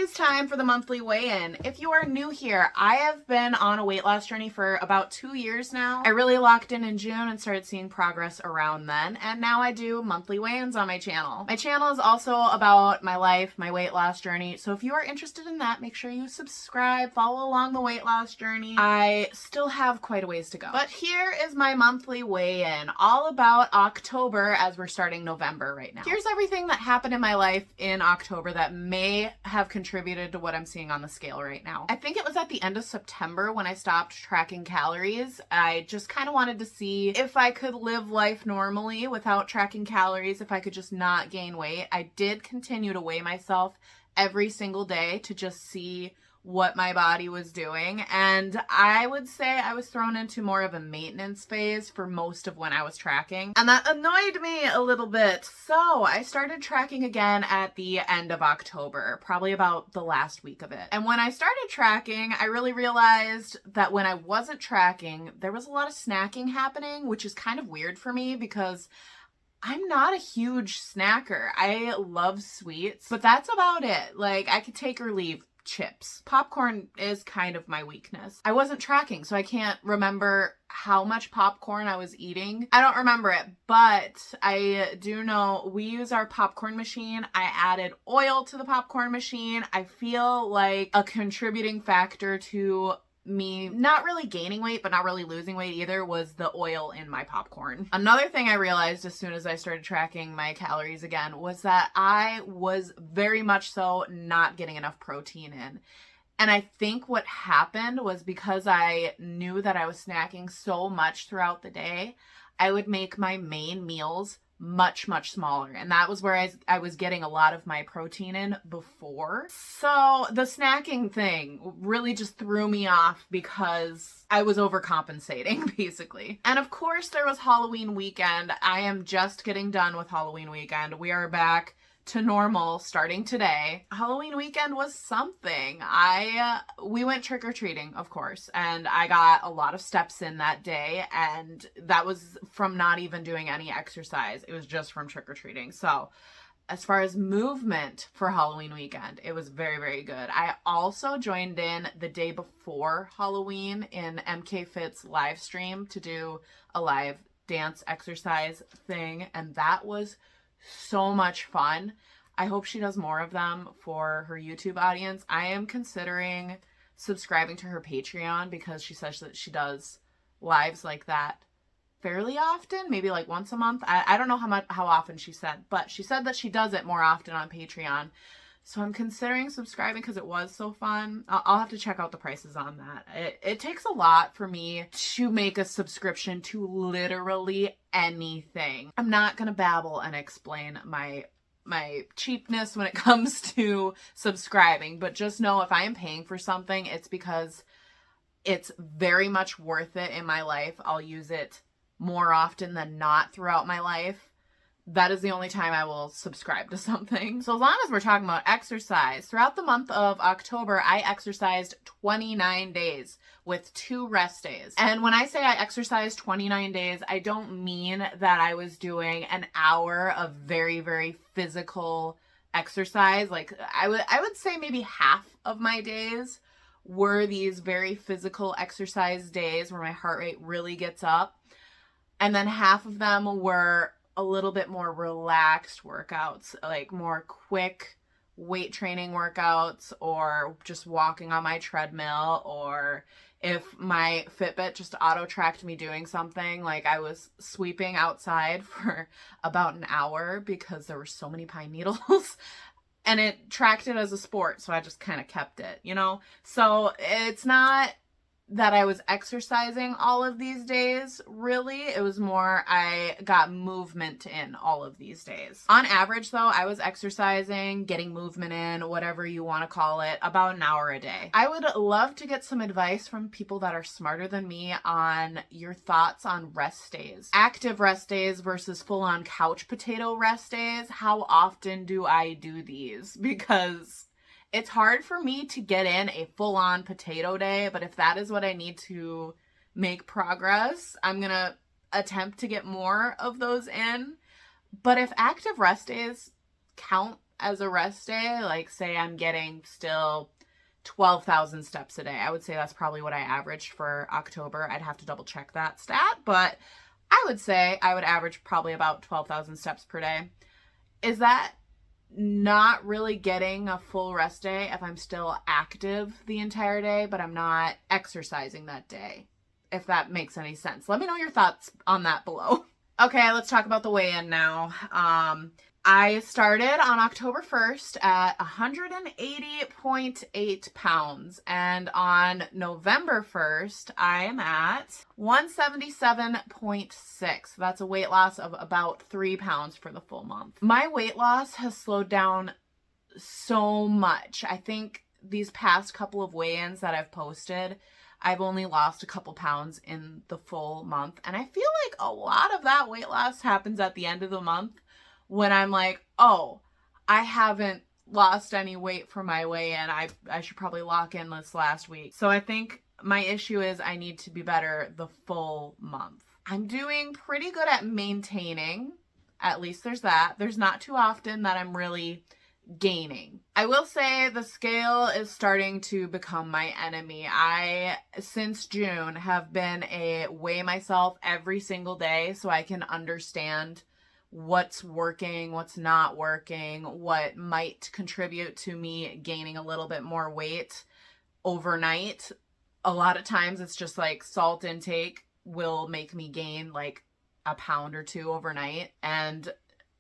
is time for the monthly weigh-in. If you are new here, I have been on a weight loss journey for about 2 years now. I really locked in June and started seeing progress around then, and now I do monthly weigh-ins on my channel. My channel is also about my life, my weight loss journey, so if you are interested in that, make sure you subscribe, follow along the weight loss journey. I still have quite a ways to go. But here is my monthly weigh-in, all about October as we're starting November right now. Here's everything that happened in my life in October that may have contributed to what I'm seeing on the scale right now. I think it was at the end of September when I stopped tracking calories. I just kind of wanted to see if I could live life normally without tracking calories, if I could just not gain weight. I did continue to weigh myself every single day to just see what my body was doing, and I would say I was thrown into more of a maintenance phase for most of when I was tracking, and that annoyed me a little bit. So I started tracking again at the end of October, probably about the last week of it. And when I started tracking, I really realized that when I wasn't tracking, there was a lot of snacking happening, which is kind of weird for me because I'm not a huge snacker. I love sweets, but that's about it. Like, I could take or leave chips. Popcorn is kind of my weakness. I wasn't tracking, so I can't remember how much popcorn I was eating. I don't remember it, but I do know we use our popcorn machine. I added oil to the popcorn machine. I feel like a contributing factor to me not really gaining weight, but not really losing weight either, was the oil in my popcorn. Another thing I realized as soon as I started tracking my calories again was that I was very much so not getting enough protein in. And I think what happened was because I knew that I was snacking so much throughout the day, I would make my main meals much smaller, and that was where I was getting a lot of my protein in before. So the snacking thing really just threw me off because I was overcompensating basically. And of course there was Halloween weekend. I am just getting done with Halloween weekend. We are back to normal starting today. Halloween weekend was something. We went trick-or-treating, of course, and I got a lot of steps in that day, and that was from not even doing any exercise. It was just from trick-or-treating. So as far as movement for Halloween weekend, it was very good. I also joined in the day before Halloween in MK Fit's live stream to do a live dance exercise thing, and that was so much fun. I hope she does more of them for her YouTube audience. I am considering subscribing to her Patreon because she says that she does lives like that fairly often, maybe like once a month. I don't know how often she said, but she said that she does it more often on Patreon. So I'm considering subscribing because it was so fun. I'll have to check out the prices on that. It takes a lot for me to make a subscription to literally anything. I'm not going to babble and explain my cheapness when it comes to subscribing, but just know if I am paying for something, it's because it's very much worth it in my life. I'll use it more often than not throughout my life. That is the only time I will subscribe to something. So as long as we're talking about exercise, throughout the month of October, I exercised 29 days with 2 rest days. And when I say I exercised 29 days, I don't mean that I was doing an hour of very physical exercise. Like I would say maybe half of my days were these very physical exercise days where my heart rate really gets up. And then half of them were a little bit more relaxed workouts, like more quick weight training workouts, or just walking on my treadmill, or if my Fitbit just auto tracked me doing something, like I was sweeping outside for about an hour because there were so many pine needles and it tracked it as a sport, so I just kind of kept it, you know? So it's not that I was exercising all of these days, really. It was more I got movement in all of these days. On average, though, I was exercising, getting movement in, whatever you want to call it, about an hour a day. I would love to get some advice from people that are smarter than me on your thoughts on rest days. Active rest days versus full-on couch potato rest days. How often do I do these? Because it's hard for me to get in a full-on potato day, but if that is what I need to make progress, I'm going to attempt to get more of those in. But if active rest days count as a rest day, like say I'm getting still 12,000 steps a day. I would say that's probably what I averaged for October. I'd have to double check that stat, but I would say I would average probably about 12,000 steps per day. Is that not really getting a full rest day if I'm still active the entire day, but I'm not exercising that day? If that makes any sense. Let me know your thoughts on that below. Okay, let's talk about the weigh-in now. I started on October 1st at 180.8 pounds, and on November 1st, I am at 177.6. That's a weight loss of about 3 pounds for the full month. My weight loss has slowed down so much. I think these past couple of weigh-ins that I've posted, I've only lost a couple pounds in the full month, and I feel like a lot of that weight loss happens at the end of the month, when I'm like, oh, I haven't lost any weight for my weigh-in. I should probably lock in this last week. So I think my issue is I need to be better the full month. I'm doing pretty good at maintaining. At least there's that. There's not too often that I'm really gaining. I will say the scale is starting to become my enemy. I, since June, have been weigh myself every single day so I can understand what's working, what's not working, what might contribute to me gaining a little bit more weight overnight. A lot of times it's just like salt intake will make me gain like a pound or two overnight, and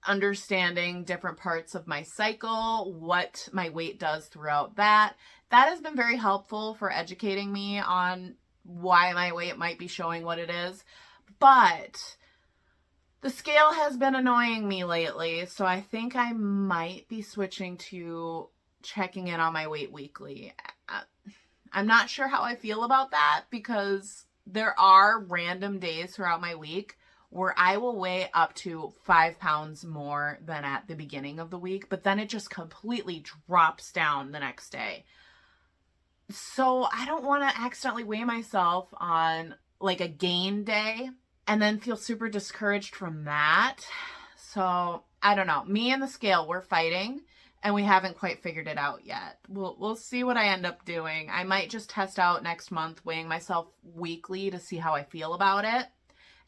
understanding different parts of my cycle, what my weight does throughout that has been very helpful for educating me on why my weight might be showing what it is. But the scale has been annoying me lately, so I think I might be switching to checking in on my weight weekly. I'm not sure how I feel about that, because there are random days throughout my week where I will weigh up to 5 pounds more than at the beginning of the week, but then it just completely drops down the next day. So I don't want to accidentally weigh myself on like a gain day and then feel super discouraged from that. So I don't know. Me and the scale, we're fighting, and we haven't quite figured it out yet. We'll see what I end up doing. I might just test out next month weighing myself weekly to see how I feel about it.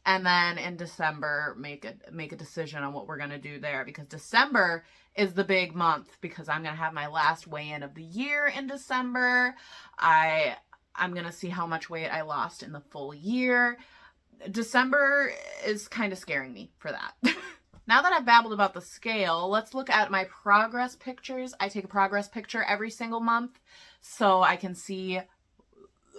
And then in December, make a decision on what we're going to do there, because December is the big month, because I'm going to have my last weigh-in of the year in December. I'm going to see how much weight I lost in the full year. December is kind of scaring me for that. Now that I've babbled about the scale, let's look at my progress pictures. I take a progress picture every single month so I can see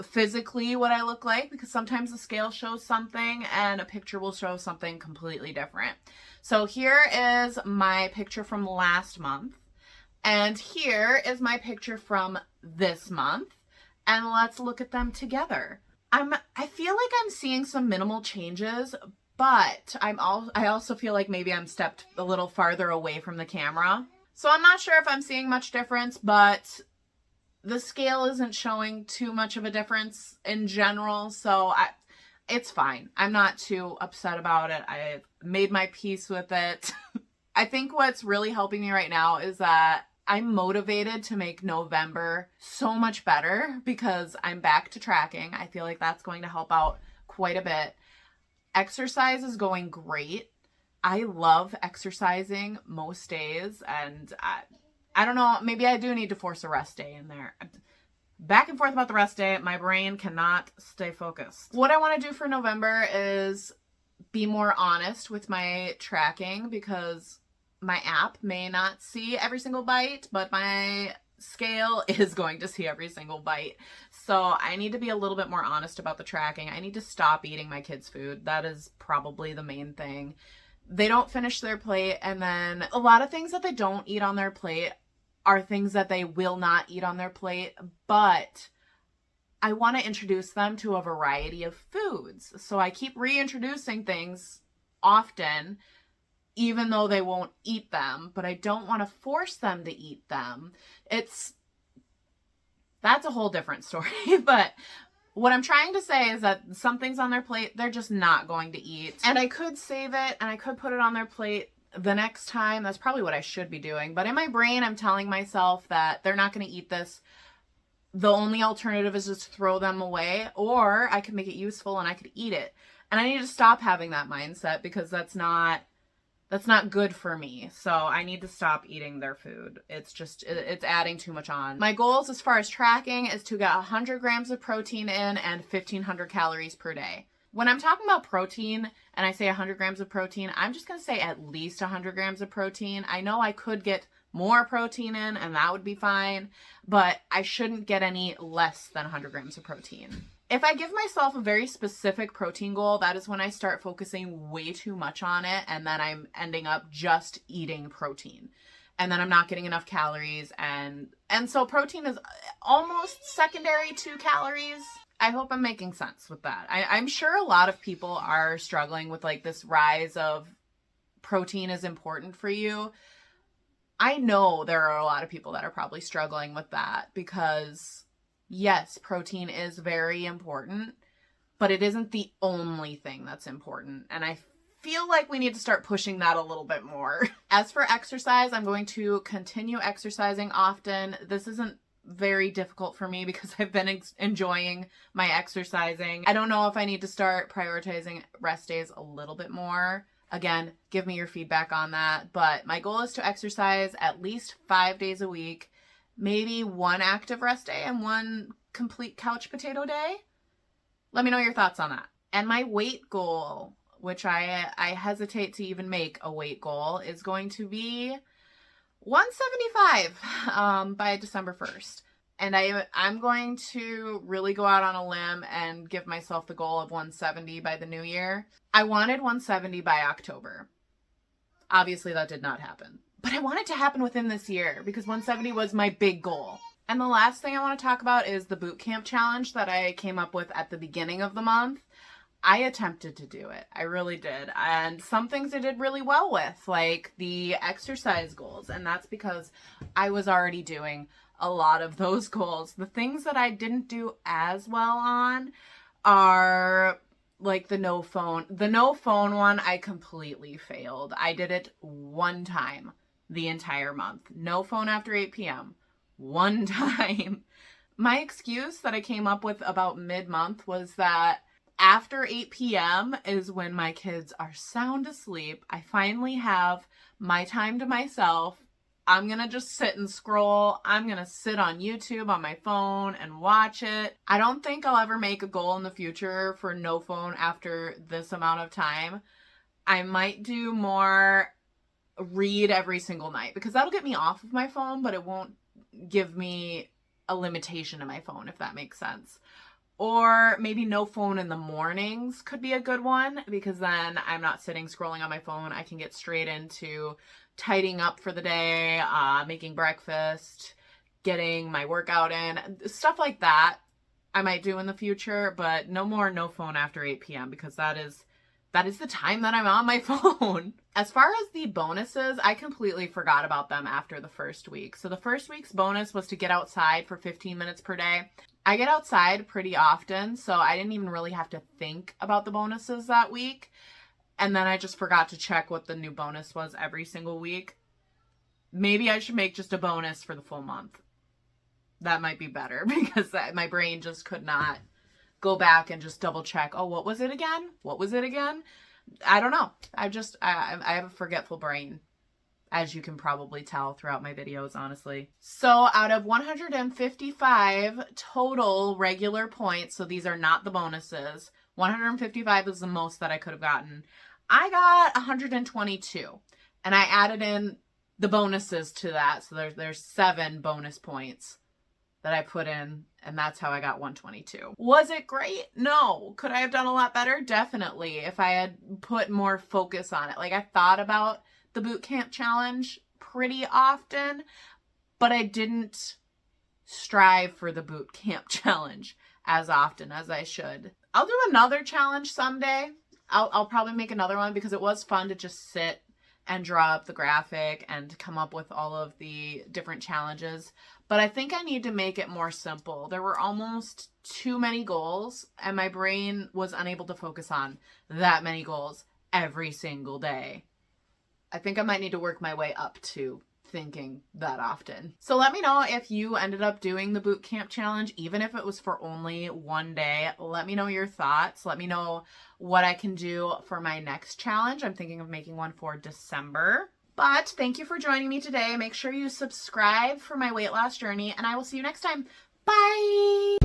physically what I look like, because sometimes the scale shows something and a picture will show something completely different. So here is my picture from last month, and here is my picture from this month, and let's look at them together. I feel like I'm seeing some minimal changes, but I also feel like maybe I'm stepped a little farther away from the camera. So I'm not sure if I'm seeing much difference, but the scale isn't showing too much of a difference in general, so it's fine. I'm not too upset about it. I made my peace with it. I think what's really helping me right now is that I'm motivated to make November so much better, because I'm back to tracking. I feel like that's going to help out quite a bit. Exercise is going great. I love exercising most days, and I don't know, maybe I do need to force a rest day in there. Back and forth about the rest day. My brain cannot stay focused. What I want to do for November is be more honest with my tracking, because my app may not see every single bite, but my scale is going to see every single bite. So I need to be a little bit more honest about the tracking. I need to stop eating my kids' food. That is probably the main thing. They don't finish their plate, and then a lot of things that they don't eat on their plate are things that they will not eat on their plate, but I want to introduce them to a variety of foods. So I keep reintroducing things often, even though they won't eat them, but I don't want to force them to eat them. That's a whole different story. But what I'm trying to say is that some things on their plate, they're just not going to eat. And I could save it and I could put it on their plate the next time, that's probably what I should be doing. But in my brain, I'm telling myself that they're not going to eat this. The only alternative is just throw them away, or I could make it useful and I could eat it. And I need to stop having that mindset because that's not good for me. So I need to stop eating their food. It's adding too much on. My goals as far as tracking is to get 100 grams of protein in and 1,500 calories per day. When I'm talking about protein and I say 100 grams of protein, I'm just going to say at least 100 grams of protein. I know I could get more protein in and that would be fine, but I shouldn't get any less than 100 grams of protein. If I give myself a very specific protein goal, that is when I start focusing way too much on it, and then I'm ending up just eating protein. And then I'm not getting enough calories, and so protein is almost secondary to calories. I hope I'm making sense with that. I'm sure a lot of people are struggling with like this rise of protein is important for you. I know there are a lot of people that are probably struggling with that because yes, protein is very important, but it isn't the only thing that's important. And I feel like we need to start pushing that a little bit more. As for exercise, I'm going to continue exercising often. This isn't very difficult for me because I've been enjoying my exercising. I don't know if I need to start prioritizing rest days a little bit more. Again, give me your feedback on that. But my goal is to exercise at least 5 days a week, maybe one active rest day and one complete couch potato day. Let me know your thoughts on that. And my weight goal, which I hesitate to even make a weight goal, is going to be 175 by December 1st. And I'm going to really go out on a limb and give myself the goal of 170 by the new year. I wanted 170 by October. Obviously, that did not happen. But I want it to happen within this year because 170 was my big goal. And the last thing I want to talk about is the boot camp challenge that I came up with at the beginning of the month. I attempted to do it. I really did. And some things I did really well with, like the exercise goals. And that's because I was already doing a lot of those goals. The things that I didn't do as well on are like the no phone. The no phone one, I completely failed. I did it one time the entire month. No phone after 8 p.m. One time. My excuse that I came up with about mid-month was that after 8 p.m. is when my kids are sound asleep. I finally have my time to myself. I'm going to just sit and scroll. I'm going to sit on YouTube on my phone and watch it. I don't think I'll ever make a goal in the future for no phone after this amount of time. I might do more read every single night because that'll get me off of my phone, but it won't give me a limitation to my phone, if that makes sense. Or maybe no phone in the mornings could be a good one because then I'm not sitting scrolling on my phone. I can get straight into tidying up for the day, making breakfast, getting my workout in, stuff like that I might do in the future, but no more no phone after 8 p.m. because that is the time that I'm on my phone. As far as the bonuses, I completely forgot about them after the first week. So the first week's bonus was to get outside for 15 minutes per day. I get outside pretty often, so I didn't even really have to think about the bonuses that week. And then I just forgot to check what the new bonus was every single week. Maybe I should make just a bonus for the full month. That might be better because my brain just could not go back and just double check. Oh, what was it again? What was it again? I don't know. I have a forgetful brain, as you can probably tell throughout my videos, honestly. So out of 155 total regular points, so these are not the bonuses, 155 is the most that I could have gotten. I got 122, and I added in the bonuses to that. So there's 7 bonus points that I put in, and that's how I got 122. Was it great? No. Could I have done a lot better? Definitely, if I had put more focus on it. Like, I thought about the boot camp challenge pretty often, but I didn't strive for the boot camp challenge as often as I should. I'll do another challenge someday. I'll probably make another one because it was fun to just sit and draw up the graphic and come up with all of the different challenges. But I think I need to make it more simple. There were almost too many goals, and my brain was unable to focus on that many goals every single day. I think I might need to work my way up to thinking that often. So let me know if you ended up doing the boot camp challenge, even if it was for only one day. Let me know your thoughts. Let me know what I can do for my next challenge. I'm thinking of making one for December. But thank you for joining me today. Make sure you subscribe for my weight loss journey, and I will see you next time. Bye!